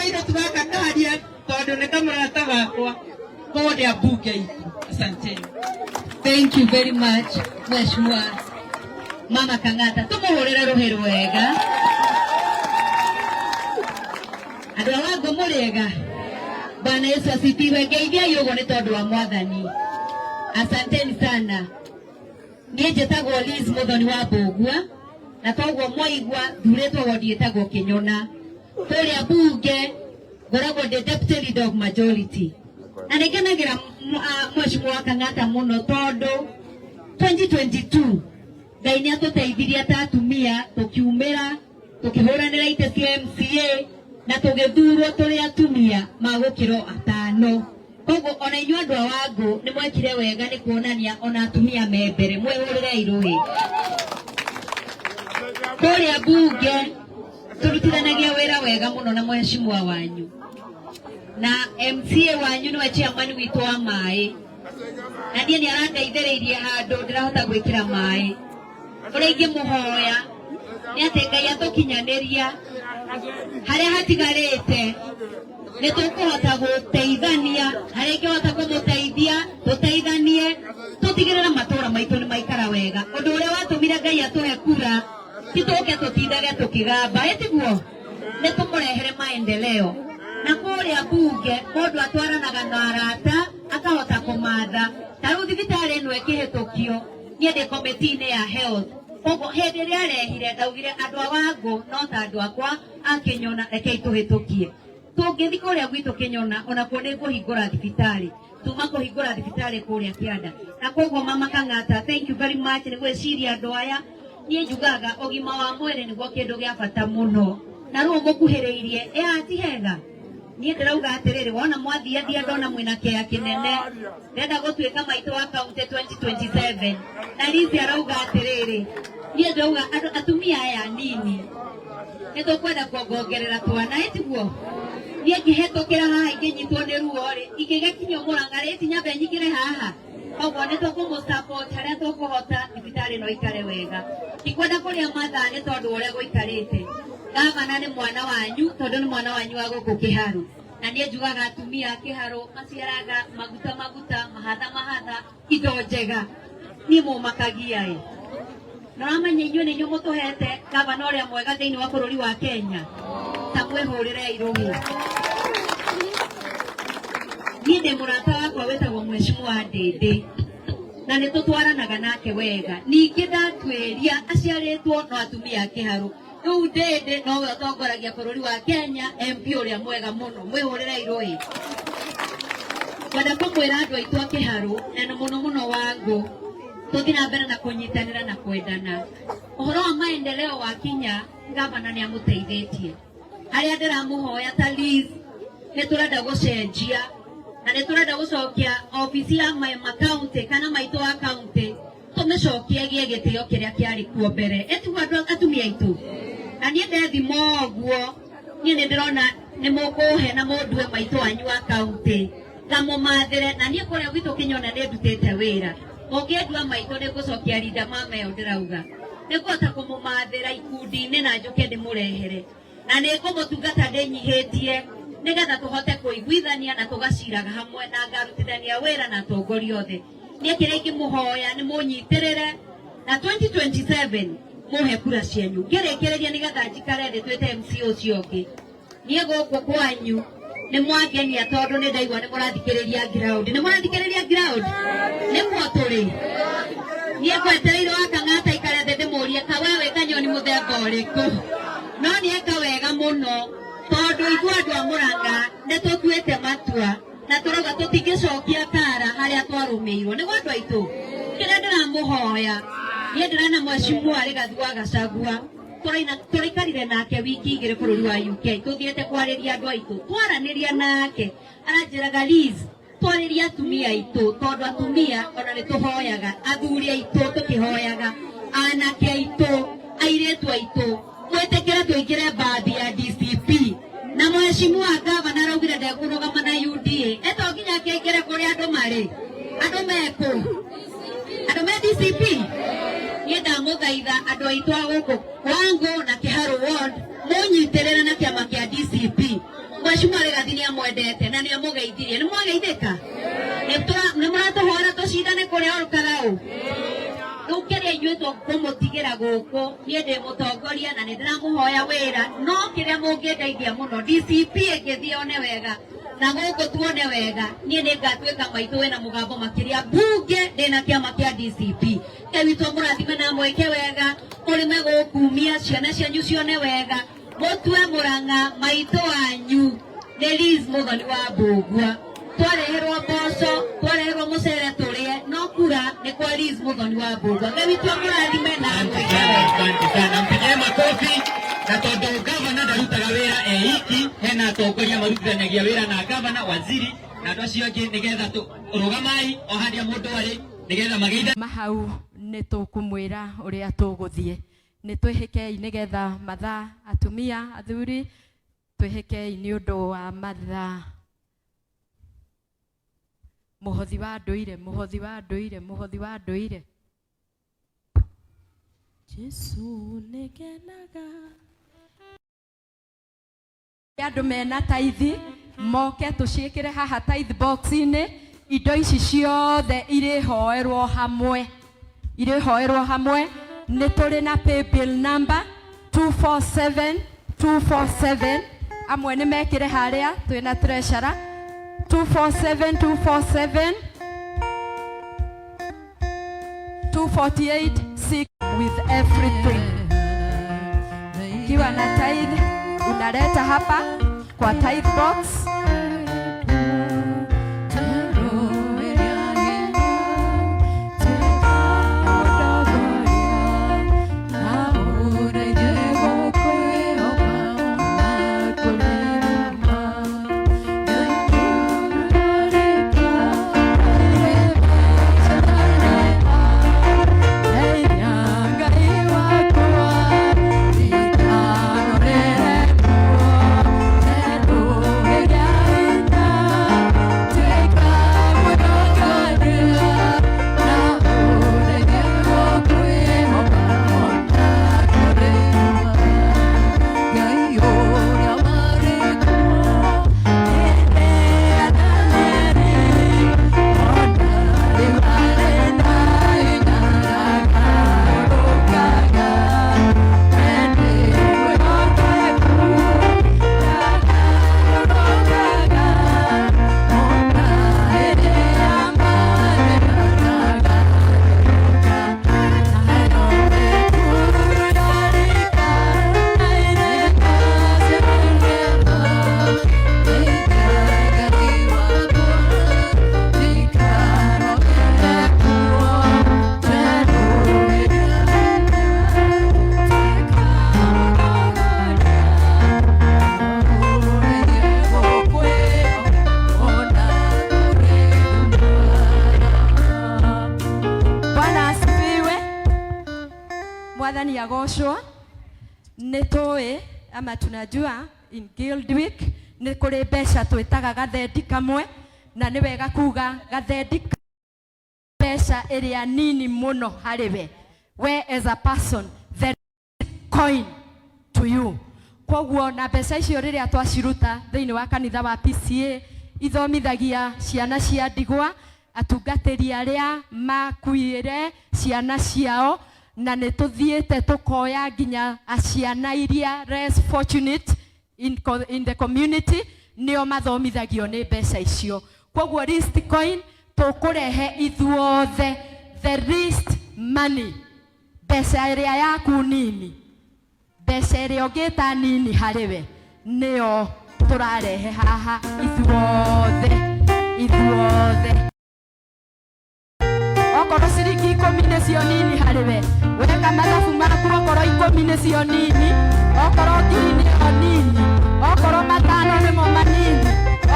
twetereire tugakakaria tondu ni kamurata gakwa kode abuge. Asante. Thank you very much, Mheshimiwa Mama Kang'ata. Tumuhurire ruhero wega. Andu awangu muriega. Bwana Yesu asifiwe. Ngeithia yugo ni tondu wa Mwathani. Asanteni sana. Nie njĩtagwo Liz Muthoni wa Mbũgua, na toguo mwaigua thuretwo wondi ĩtagwo Kĩnyona. Kũrĩa mbunge ngoragwo ndĩ deputy leader of majority. Na nĩngenagĩra Mheshimiwa Kang'ata mũno tondũ 2022 Ngai nĩatũteithirie ta atumia tũkiumĩra tũkĩhũranĩra itĩ cia MCA na tũgĩthurwo tũrĩ atumia magũkĩro atano. Koguo ona inyuĩ andũ a Wangũ nĩ mwekire wega nĩ kuonania ona atumia me mbere, mwĩhũrĩrei rũhĩ. Kũrĩa mbunge tũrutithanagia wĩra wega mũno na mheshimiwa wanyu, na MCA wanyu nĩwe chairman witũ wa maĩ, na niĩ nĩ arandeithĩrĩirie handũ ndĩrahota gwĩkĩra maĩ. Ũrĩa ingĩmũhoya nĩ atĩ Ngai atũkinyanĩria harĩa hatigarĩte nĩ tũkũhota gũteithania, harĩa ingĩhota kũmũteithia tũteithanie, tũtigĩrĩre matũũra maitũ nĩ maikara wega. Ũndũ ũrĩa watũmire Ngai atũhe kura ti tũke tũtindage tũkĩgamba, ĩtiguo nĩ tũmũrehere maendeleo. Na kũrĩa mbunge mũndũ atwaranaga na arata akahota kũmatha. Ta rĩu thibitarĩ ĩno ĩkĩhĩtũkio niĩ ndĩ komiti-inĩ ya health, koguo hĩndĩ ĩrĩa arehire ndaugire andũ a Wangũ no ta andũ akwa a Kĩnyona rekei tũhĩtũkie. Tũngĩthi kũrĩa gwitũ Kĩnyona onakuo nĩ kũhingũra thibitarĩ, tuma kũhingũra thibitarĩ kũrĩa Kĩanda. Na koguo Mama Kang'ata, thank you very much nĩ gwĩciria andũ aya. Niĩ njugaga ũgima wa mwĩrĩ nĩguo kĩndũ gĩa bata mũno, na rĩu mũkuhĩrĩirie ti hega. Niĩ ndĩrauga atĩrĩrĩ, wona mwathiathia ndona mwĩna kĩeya kĩnene ndenda gũtuĩka maitũ wa kaunti 2027, na Liz arauga atĩrĩrĩ, niĩ ndĩrauga atumia aya nini nĩ tũkwenda kuongerera twana, ĩtiguo niĩ ngĩhetũkĩra haha ingĩnyitwo nĩ ruo-rĩ ingĩgĩkinyio Mũrang'a rĩ nyambe nyingĩre haha. Koguo nĩ tũkũmũ-support harĩa tũkũhota thibitarĩ no ikare wega. Tikwenda kũrĩa mathaa nĩ tondũ ũrĩa gũikarĩte. Gavana nĩ mwana wanyu tondũ nĩ mwana wanyu wa gũkũ Kĩharũ, na niĩ njugaga atumia a Kĩharũ maciaraga maguta mahatha indo njega. Niĩ mũmakagia noramenya inyuĩ nĩ inyuĩ mũtũhete gavana ũrĩa mwega thĩinĩ wa bũrũri wa Kenya. Ta mwĩhũrĩrei rũhĩ. Niĩ ndĩ mũrata wakwa wĩtagwo Mheshimiwa Ndĩndĩ, na nĩ tũtwaranaga nake wega. Ningĩ ndatwĩria aciarĩtwo no atumia a Kĩharũ. Rĩu Ndĩndĩ nowe ũtongoragia bũrũri wa Kenya, MP ũrĩa mwega mũno, mwĩhũrĩrei rũhĩ. Kwenda kũmwĩra andũ aitũ a Kĩharũ na mũno mũno Wangũ tũthiĩ na mbere na kũnyitanĩra na kwendana. Ũhoro wa maendeleo wa Kinya gavana nĩ amũteithĩtie. Harĩa ndĩramũhoya ta Liz nĩ tũrenda gũcenjia na nĩ tũrenda gũcokia obici ya makaunti kana maitũ wa kaunti tũmĩcokie gĩe gĩtĩo kĩrĩa kĩarĩ kuo mbere. Ĩtiguo andũ atumia aitũ, na niĩ ndethima ũguo niĩ nĩ ndĩrona nĩ mũkũhe na mũndue maitũ wanyu wa kaunti ngamũmathĩre, na niĩ kũrĩa gwitũ Kĩnyona nĩ ndutĩte wĩra. Mũngĩendua maitũ nĩ ngũcokia rinda mama ĩyo ndĩrauga, nĩ ngũhota kũmũmathĩra ikundi-inĩ na njoke ndĩmũrehere, na nĩ ngũmũtungata ndĩnyihĩtie nĩgetha tũhote kũiguithania na tũgaciraga hamwe na ngarutithania wĩra na atongoria othe. Niĩ kĩrĩa ingĩmũhoya nĩ mũnyitĩrĩre na 2027 mũhe kura cianyu ngĩrĩkĩrĩria nĩgetha njikare thĩ twĩte MC ũcio ũngĩ. Niĩ gũkũ kwanyu nĩ mwangenia tondũ nĩ ndaigua nĩ mũrathikĩrĩria ground. Nĩ mũrathikĩrĩria ground? Nĩkuo tũrĩ. Niĩ ngwetereire wa Kang'ata ikare thĩ ndĩmũrie ka we wĩ kanyoni mũthemba ũrĩkũ, no nĩ eka wega mũno tondũ ithuĩ andũ a Mũrang'a nĩ tũtuĩte matua na tũrauga tũtingĩcokia kara harĩa twarũmĩirwo. Nĩ andũ aitũ kĩrĩa ndĩramũhoya, niĩ ndĩrena Mheshimiwa Rigathi wa Gachagua tũraikarire nake wiki igĩrĩ bũrũri wa UK, tũthiĩte kwarĩria andũ aitũ, twaranĩria nake aranjĩraga Liz twarĩria atumia aitũ tondũ atumia ona nĩ tũhoyaga, athuri aitũ tũkĩhoyaga, anake aitũ, airĩtu aitũ mwĩtĩkĩre tũingĩre mbathi ya DCP. Na Mheshimiwa Gavana araugire ndekũrũgama na UDA, eto nginya akĩingĩre kũrĩa andũ marĩ, andũ mekũ, andũ me DCP. Niĩ ndamũthaitha andũ aitũ a gũkũ Wangũ na Kĩharũ ward mũnyitĩrĩre na kĩama kĩa DCP, Mheshimiwa Rigathi amwendete na ni amugeithirie. Ni mwageithika? Ni muratuhora tucindane kuria orukagau. Nukeria inyuitwo kumutigira guku nie ndi mutongoria na nindiramuhoya wira no kiria mungindeithia muno DCP ingithie one wega na guku tuone wega nie ningatuika maitu wena mugambo makiria bunge ndina kiama kia DCP kewitwo murathime na mweke wega urime gukumia ciana cianyu cione wega mutwe Murang'a maitu wanyu ni Liz Muthoni wa Mbugua twareherwo mboco twareherwo mucere turie no kura ni kwa Liz Muthoni wa Mbugua kewitwo murathime na asante sana mpige makofi na tondu gavana ndarutaga wira iki hena atongoria marutithanagia wira na gavana waziri na andu acio angi nigetha rugamai o handia mundu ari nigetha mageitha mahau ni tukumwira uria tuguthie ni twihikei nigetha matha atumia athuri twihikei ni undu wa matha muhothi wa nduire muhothi wa nduire muhothi wa nduire Jesu nekenaga andu mena taithi moke tuciikire haha tithe box ini indo ici ciothe irihoerwo hamwe ni turi na pay bill number 247247 amwe ni mekire haria twina treasurer 247247 2486 with everything. Kiwa na tithe unaleta hapa kwa tithe box. Mwathani agoshwa nitoi ama tunajua in Guild Week ni kuri besha twitaga gathendi kamwe na ni wega kuga gathendi besha iria nini muno hariwe we as a person the coin to you kwoguo na besha icio riria twaciruta thiini wa kanitha wa PCA ithomithagia ciana cia ndigwa atungatiri aria makuire ciana ciao na netuthiete tukoya nginya aciana iria less fortunate in the community nio mathomithagio ni mbeca icio kwoguo least coin tukurehe ithuothe the least money mbeca iria yaku nini mbeca iria ungita nini hariwe nio turarehe haha ithuothe okoro ciringi 10 cio nini hariwe weka mathabu maku okoro 10 cio nini okoro 1,000 nini okoro 5 nimo manini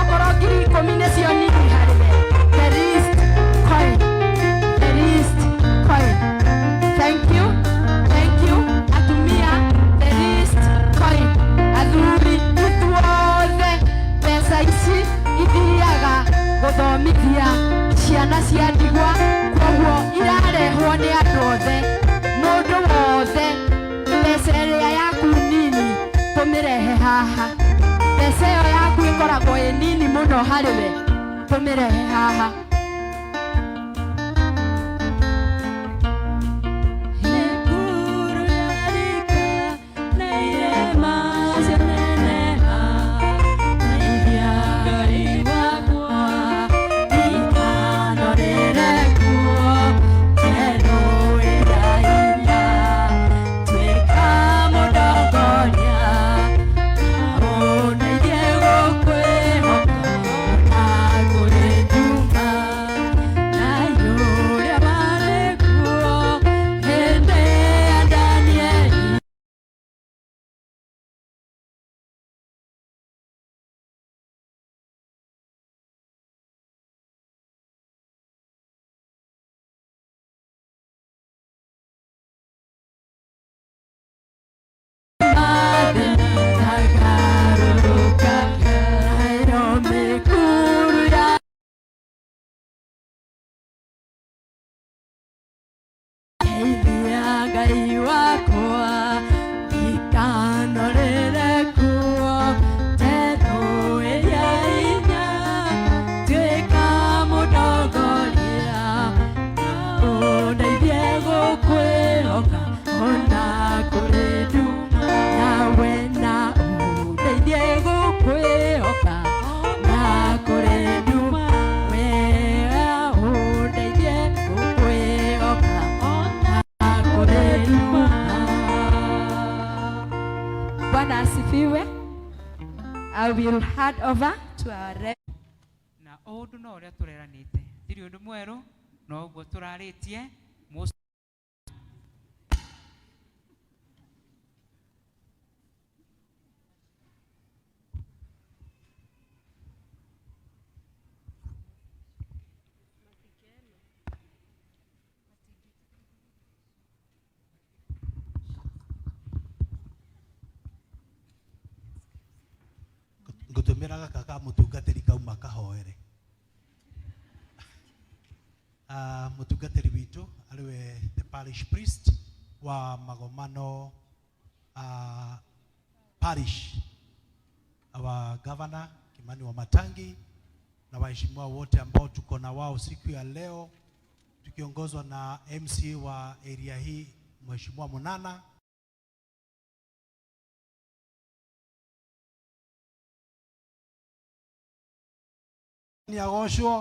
okoro 10,000 cio nini hariwe the least coin thank you atumia the least coin athuri ithuothe pesa ici ithiaga guthomithia ciana cia ndigwa kwoguo irarehwo ni andu othe mundu wothe mbeca iria yaku nini tumirehe haha mbeca iyo yaku mũno harĩ we tũmĩrehe haha. I will hand over to our rep. Na undu no uria tureranite ndiri undu mweru no uguo turaritie ngutumira gaka ka mutungatiri kauma kahoere. Mutungatiri witu aliwe the parish priest wa Magomano parish, our governor Kimani wa Matangi na waheshimiwa wote ambao tuko na wao siku ya leo tukiongozwa na MC wa area hii Mheshimiwa Munana. Ni agocwo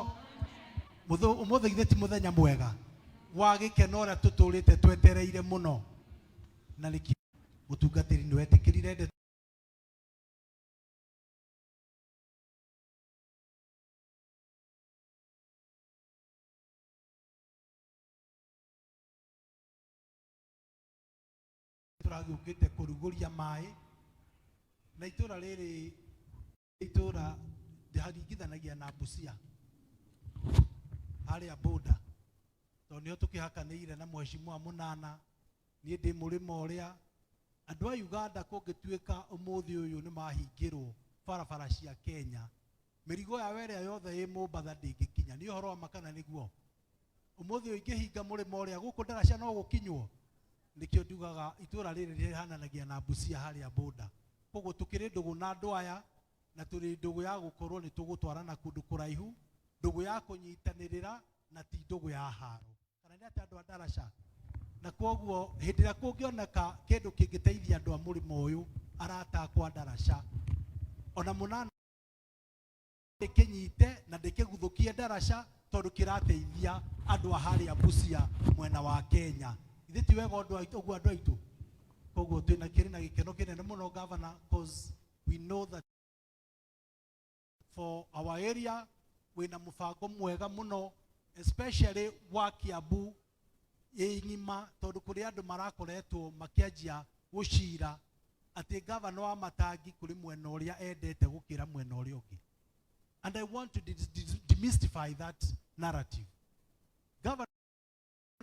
umuthe itheti muthenya mwega wa gikeno ria tuturite twetereire muno na niki mutungatiri ni wetikirire turagiukite kuruguria mai na itura riri itura haringithanagia na Busia haria boda to nio tukihakanire na Mheshimiwa Munana nie ndi murima uria andu a Uganda kungituika umuthi uyu ni mahingirwo barabara cia Kenya mirigo ya were yothe i Mombatha ndingikinya ni uhoro wa makana niguo umuthi uyu ingihinga murima uria guku Ndarasha no gukinywo nikio ndugaga itura riri rihananagia na Busia haria boda koguo tukiri ndugu na andu aya na turi ndugu ya gukorwo ni tugutwarana kundu kuraihu ndugu ya kunyitanirira na ti ndugu ya haro kana ni ati andu a Ndarasha na koguo hindira kungioneka kindu kingiteithia andu a murimo uyu arata kwa Ndarasha ona Munana kinyite na ndikiguthukie Ndarasha tondu kirateithia andu a haria Busia mwena wa Kenya ithiti wega andu aitu koguo twina kirina gikeno kinene muno governor because we know that for our area wina mufango mwega muno especially wa Kiambu ingima tondu kuri andu marakoretwo makianjia gucira ati governor wa Matangi kuri mwena uria endete gukira mwena uria ungi and I want to demystify that narrative. Governor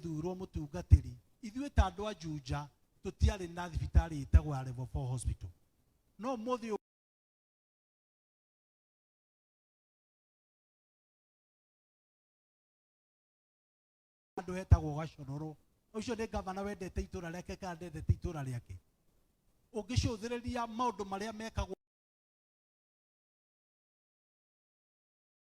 thuro mutungatiri ithuĩ ta andu a Juja tutiari na thibitari itagwo ya Level 4 hospital no muthi andu hetagwo Gaconoro ucio ni governor wendete itura riake kana ndendete itura riake ungicuthiriria maundu maria mekagwo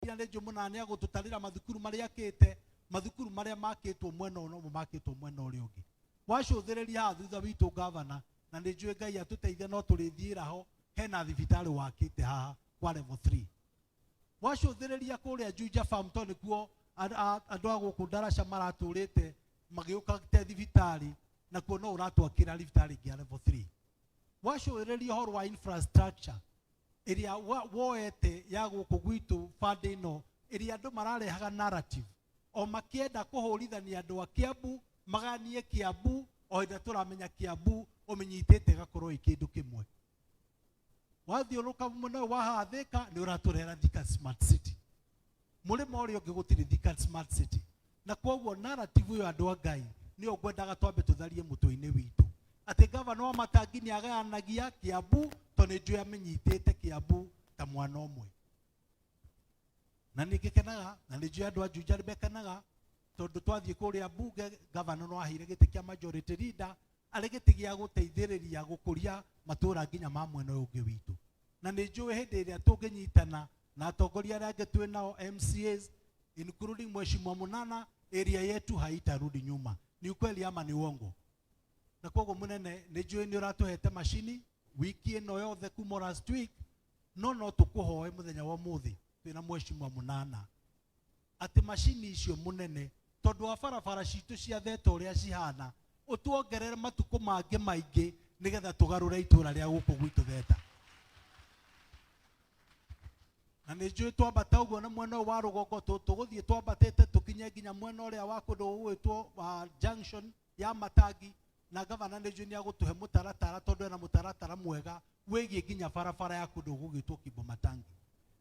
Engineer Lejo Munane agututarira mathukuru maria akite mathukuru maria makitwo mwena no makitwo mwena uri ungi wacuthiriria ha thutha witu governor na ni njue Ngai atuteithia no turithiira ho hena thibitari wakite haha kwa level 3 wacuthiriria kuria Juja Farm to nikuo andu aguku Ndarasha maraturite magiuka te thibitari na kuo no uratwakira thibitari ngia level 3 wacuthiriria horo wa infrastructure iria woete ya guku gwitu fund ino iria andu mararehaga narrative o makienda kuhurithania andu a Kiambu maganie Kiambu o ida turamenya Kiambu umenyitete gakorwo ikindu kimwe wathiuruka muno wahathika ni uraturera Thika Smart City murimo uri ungi gutiri Thika Smart City na kwoguo narrative yo andu a Ngai ni ogwendaga twambe tutharie mutu-ini witu ati governor wa Matangi ni agayanagia Kiambu to ni njui amenyitete Kiambu ta mwana umwe na nigikenaga na ni njui andu a Juja bekenaga tondu twathie kuria bunge governor no ahire giti kia majority leader ari giti gia guteithiriria gukuria matura nginya ma mwena ungi witu na ni njui hindi iria tunginyitana na atongoria aria angi twi nao MCAs including Mheshimiwa Munana area yetu haitarudi nyuma ni ukweli ama ni uongo na kwogo munene ni njui ni uratuhete machini wiki ino yothe kuma last week no tukuhoe muthenya wa muthi twina Mheshimiwa Munana ati machini icio munene tondu wa barabara citu cia theta uria cihana utuongerere matuko mangi maingi nigetha tugarure itura ria guku gwitu theta na ni njui twambata uguo na mwena wa rugongo tuguthie twambatete tukinye nginya mwena uria wa kundu gwitwo wa junction ya Matangi na governor ni njui ni agutuhe mutaratara tondu ena mutaratara mwega wigie nginya barabara ya kundu gugitwo Kimbo Matangi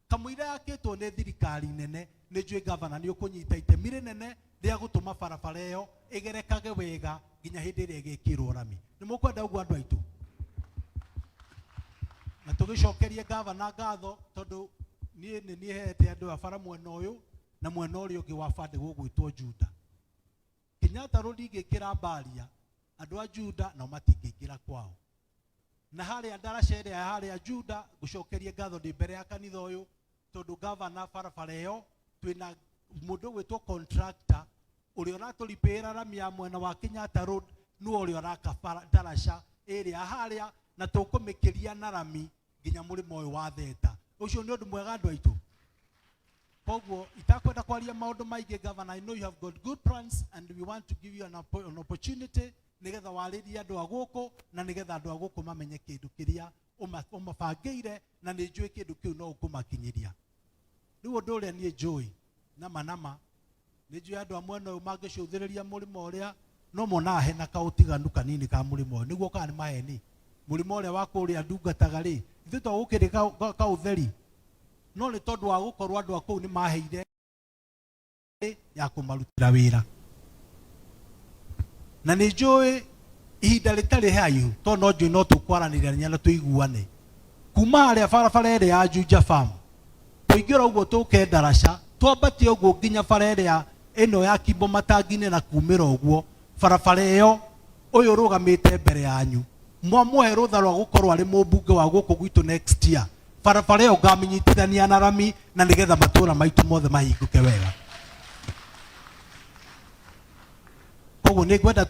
kamuira yakitwo ni thirikari nene ni njui governor ni ukunyita itemi rinene ria gutuma barabara iyo igerekage wega nginya hindi iria igikirwo rami ni mukwenda uguo andu aitu na tugicokerie governor ngatho tondu ni hete andu a bara mwena uyu na mwena uri ungi wa bande gugwitwo Juda Kenyatta road igikira Mbaria andu a Juda no matingiingira kwao na haria Ndarasha iria haria Juda gucokerie ngatho ndi mbere ya kanitha uyu tondu governor barabara iyo twina mundu gwitwo contractor uri uratulipira rami ya mwena wa Kenyatta road nu uri uraka Ndarasha iria haria na tukumikiria na rami nginya murimo uyu wa theta ucio ni undu mwega andu aitu koguo itakwenda kwaria maundu maingi governor I know you have got good plans and we want to give you an opportunity nigetha waririe andu aguku na nigetha andu aguku mamenye kindu kiria umabangeire na ni njui kindu kiu no ukumakinyiria riu undu uria ni njui nama ni njui andu amwena uyu mangicuthiriria murimo uria no mona hena kautiganu kanini ka murimo niguo kana ni maheni murimo uria wa kuria ndungataga ri ithu to ukiri ka utheri no ni tondu wa gukorwo andu akuu ni maheire ya kumarutira wira na ni njui ihinda ritari hayu to no njui no tukwaranĩria na tuiguane kuma haria barabara ĩrĩa ya Juja Farm tuingira uguo tuke Ndarasha twambatie uguo nginya bara ĩrĩa ĩno ya Kimbo Matangi-inĩ na kumĩra uguo barabara ĩyo uyu rugamite mbere yanyu mwamuhe rutha rwa gukorwo ari mubunge wa guku gwitu next year barabara ĩyo ngaminyitithania na rami na nigetha matura maitu mothe mahinguke wega koguo ni ngwenda